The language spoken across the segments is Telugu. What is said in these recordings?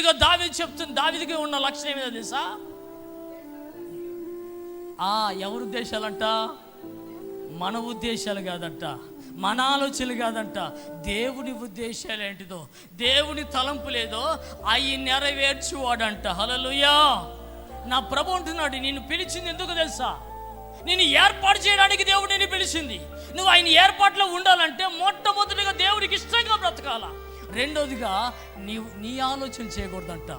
రెండోదిగా దావీదు చెప్తుంది, దావీదుకి ఉన్న లక్షణం ఏదో తెలుసా? ఎవరి ఉద్దేశాలంట? మన ఉద్దేశాలు కాదంట, మన ఆలోచనలు కాదంట, దేవుని ఉద్దేశాలు ఏంటిదో, దేవుని తలంపు లేదో అవి నెరవేర్చువాడంట. హల్లెలూయా. నా ప్రభు అంటున్నాడు, నిన్ను పిలిచింది ఎందుకు తెలుసా? నిన్ను ఏర్పాటు చేయడానికి దేవుడు నిన్ను పిలిచింది. నువ్వు ఆయన ఏర్పాట్లో ఉండాలంటే మొట్టమొదటిగా దేవుడికి ఇష్టంగా బ్రతకాల. రెండోదిగా నీ ఆలోచన చేయకూడదంట.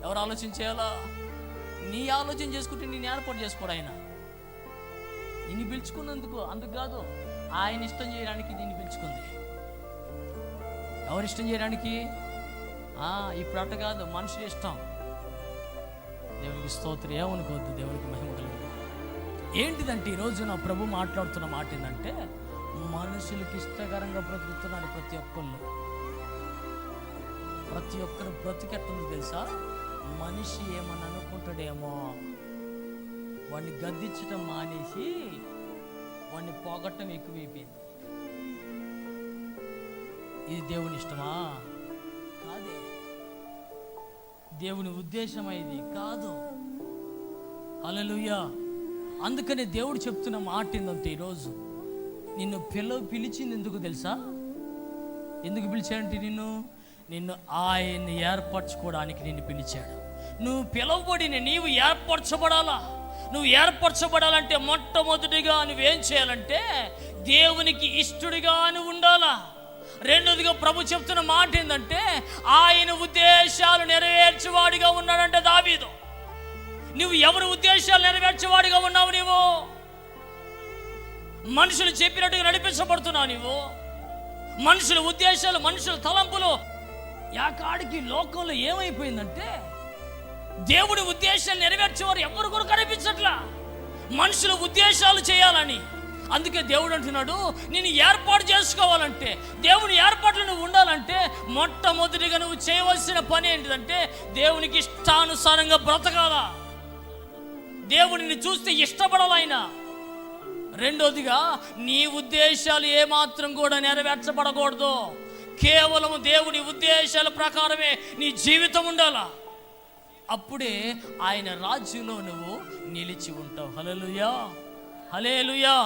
ఎవరు ఆలోచన చేయాలా? నీ ఆలోచన చేసుకుంటే నేను ఏర్పాటు చేసుకోడు ఆయన. నిన్ను పిలుచుకున్నందుకు అందుకు కాదు, ఆయన ఇష్టం చేయడానికి నిన్ను పిలుచుకుంది. ఎవరు ఇష్టం చేయడానికి? ఇప్పుడు అట్ట కాదు, మనుషులు ఇష్టం. దేవునికి స్తోత్రం. ఏమనుకోవద్దు, దేవునికి మహిమ కలుగుతుంది. ఏంటిదంటే ఈరోజు నా ప్రభు మాట్లాడుతున్న మాట ఏంటంటే, మనుషులకి ఇష్టకరంగా బ్రతుకుతున్నారు ప్రతి ఒక్కరు బ్రతికెట్టుంది తెలుసా? మనిషి ఏమని అనుకుంటాడేమో, వాడిని గద్దించటం మానేసి వాడిని పోగొట్టడం ఎక్కువైపోయింది. ఇది దేవుని ఇష్టమా? కాదే. దేవుని ఉద్దేశం ఇది కాదు. హల్లెలూయా. అందుకనే దేవుడు చెప్తున్న మాట ఏందంటే, ఈరోజు నిన్ను పిలిచింది ఎందుకు తెలుసా? ఎందుకు పిలిచాడంటే, నిన్ను ఆయన ఏర్పరచుకోవడానికి నిన్ను పిలిచాడు. నువ్వు పిలవబడిన నీవు ఏర్పరచబడాలా. నువ్వు ఏర్పరచబడాలంటే మొట్టమొదటిగా నువ్వేం చేయాలంటే దేవునికి ఇష్టడిగా నువ్వు ఉండాలా. రెండోదిగా ప్రభు చెప్తున్న మాట ఏంటంటే, ఆయన ఉద్దేశాలు నెరవేర్చేవాడిగా ఉన్నాడంటే దావీదు. నువ్వు ఎవరి ఉద్దేశాలు నెరవేర్చేవాడిగా ఉన్నావు? నీవు మనుషులు చెప్పినట్టుగా నడిపించబడుతున్నావు. నీవు మనుషుల ఉద్దేశాలు, మనుషుల తలంపులు యాకాడికి లోకంలో ఏమైపోయిందంటే, దేవుడి ఉద్దేశాలు నెరవేర్చేవారు ఎవరు కూడా కనిపించట్లా, మనుషుల ఉద్దేశాలు చేయాలని. అందుకే దేవుడు అంటున్నాడు, నేను ఏర్పాటు చేసుకోవాలంటే, దేవుని ఏర్పాట్లు నువ్వు ఉండాలంటే మొట్టమొదటిగా నువ్వు చేయవలసిన పని ఏంటిదంటే, దేవునికి ఇష్టానుసారంగా బ్రతకాల. దేవుడిని చూస్తే ఇష్టపడాలైనా. రెండోదిగా నీ ఉద్దేశాలు ఏమాత్రం కూడా నెరవేర్చబడకూడదు. కేవలం దేవుని ఉద్దేశాల ప్రకారమే నీ జీవితం ఉండాలా. అప్పుడే ఆయన రాజ్యంలో నువ్వు నిలిచి ఉంటావు. హల్లెలూయా, హల్లెలూయా.